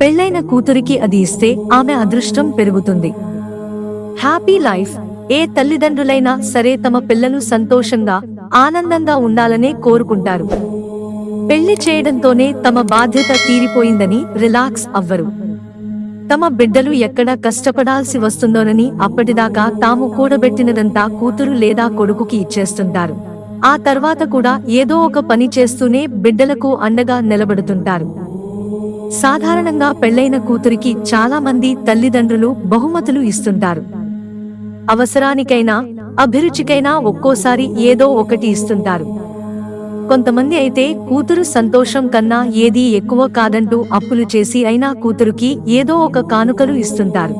పెళ్లైన కూతురికి అది ఇస్తే ఆమె అదృష్టం పెరుగుతుంది. Happy life. ఏ తల్లిదండ్రులైనా సరే తమ పిల్లలు సంతోషంగా, ఆనందంగా ఉండాలనే కోరుకుంటారు. పెళ్లి చేయడంతోనే తమ బాధ్యత తీరిపోయిందని రిలాక్స్ అవ్వరు. తమ బిడ్డలు ఎక్కడ కష్టపడాల్సి వస్తుందోనని అప్పటిదాకా తాము కూడబెట్టినదంతా కూతురు లేదా కొడుకుకి ఇచ్చేస్తుంటారు. ఆ తర్వాత కూడా ఏదో ఒక పని చేస్తూనే బిడ్డలకు అండగా నిలబడుతుంటారు. సాధారణంగా పెళ్లైన కూతురికి చాలా మంది తల్లిదండ్రులు బహుమతులు ఇస్తుంటారు. అవసరానికైనా, అభిరుచికైనా ఒక్కోసారి ఏదో ఒకటి ఇస్తుంటారు. కొంతమంది అయితే కూతురు సంతోషం కన్నా ఏదీ ఎక్కువ కాదంటూ అప్పులు చేసి అయినా కూతురుకి ఏదో ఒక కానుకలు ఇస్తుంటారు.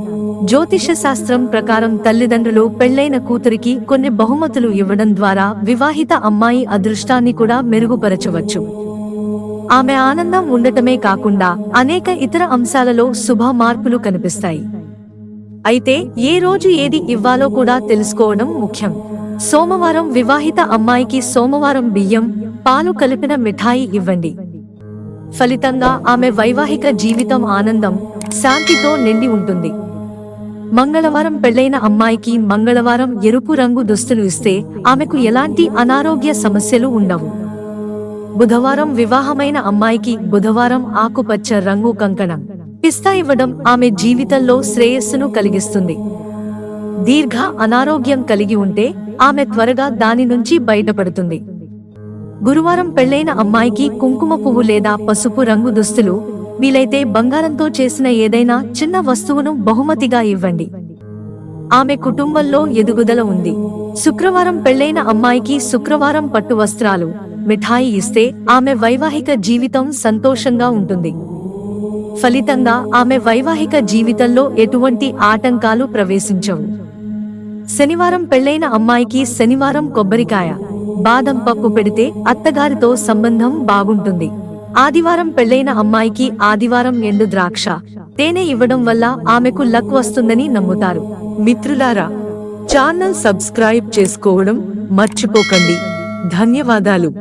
జ్యోతిష శాస్త్రం ప్రకారం తల్లిదండ్రులు పెళ్లైన కూతురికి కొన్ని బహుమతులు ఇవ్వడం ద్వారా వివాహిత అమ్మాయి అదృష్టాన్ని కూడా మెరుగుపరచవచ్చు. ఆమె ఆనందం ఉండటమే కాకుండా అనేక ఇతర అంశాలలో శుభ మార్పులు కనిపిస్తాయి. అయితే ఏ రోజు ఏది ఇవ్వాలో కూడా తెలుసుకోవడం ముఖ్యం. సోమవారం వివాహిత అమ్మాయికి సోమవారం బియ్యం, పాలు కలిపిన మిఠాయి ఇవ్వండి. ఫలితంగా ఆమె వైవాహిక జీవితం ఆనందం, శాంతితో నిండి ఉంటుంది. మంగళవారం పెళ్లైన అమ్మాయికి మంగళవారం ఎరుపు రంగు దుస్తులు ఇస్తే ఆమెకు ఎలాంటి అనారోగ్య సమస్యలు ఉండవు. బుధవారం వివాహమైన అమ్మాయికి బుధవారం ఆకుపచ్చ రంగు కంకణం, పిస్తా ఇవ్వడం ఆమె జీవితంలో శ్రేయస్సును కలిగిస్తుంది. దీర్ఘ అనారోగ్యం కలిగి ఉంటే ఆమె త్వరగా దాని నుంచి బయటపడుతుంది. గురువారం పెళ్లైన అమ్మాయికి కుంకుమ పువ్వు లేదా పసుపు రంగు దుస్తులు, వీలైతే బంగారంతో చేసిన ఏదైనా చిన్న వస్తువును బహుమతిగా ఇవ్వండి. ఆమె కుటుంబంలో ఎదుగుదల ఉంది. శుక్రవారం పెళ్లైన అమ్మాయికి శుక్రవారం పట్టు వస్త్రాలు, మిఠాయి ఇస్తే ఆమె వైవాహిక జీవితం సంతోషంగా ఉంటుంది. ఫలితంగా ఆమె వైవాహిక జీవితంలో ఎటువంటి ఆటంకాలు ప్రవేశించవు. శనివారం పెళ్లైన అమ్మాయికి శనివారం కొబ్బరికాయ, బాదం పప్పు పెడితే అత్తగారితో సంబంధం బాగుంటుంది. ఆదివారం పెళ్లైన అమ్మాయికి ఆదివారం ఎండు ద్రాక్ష, తేనె ఇవ్వడం వల్ల ఆమెకు లక్ వస్తుందని నమ్ముతారు. మిత్రులారా, ఛానల్ సబ్స్క్రైబ్ చేసుకోవడం మర్చిపోకండి. ధన్యవాదాలు.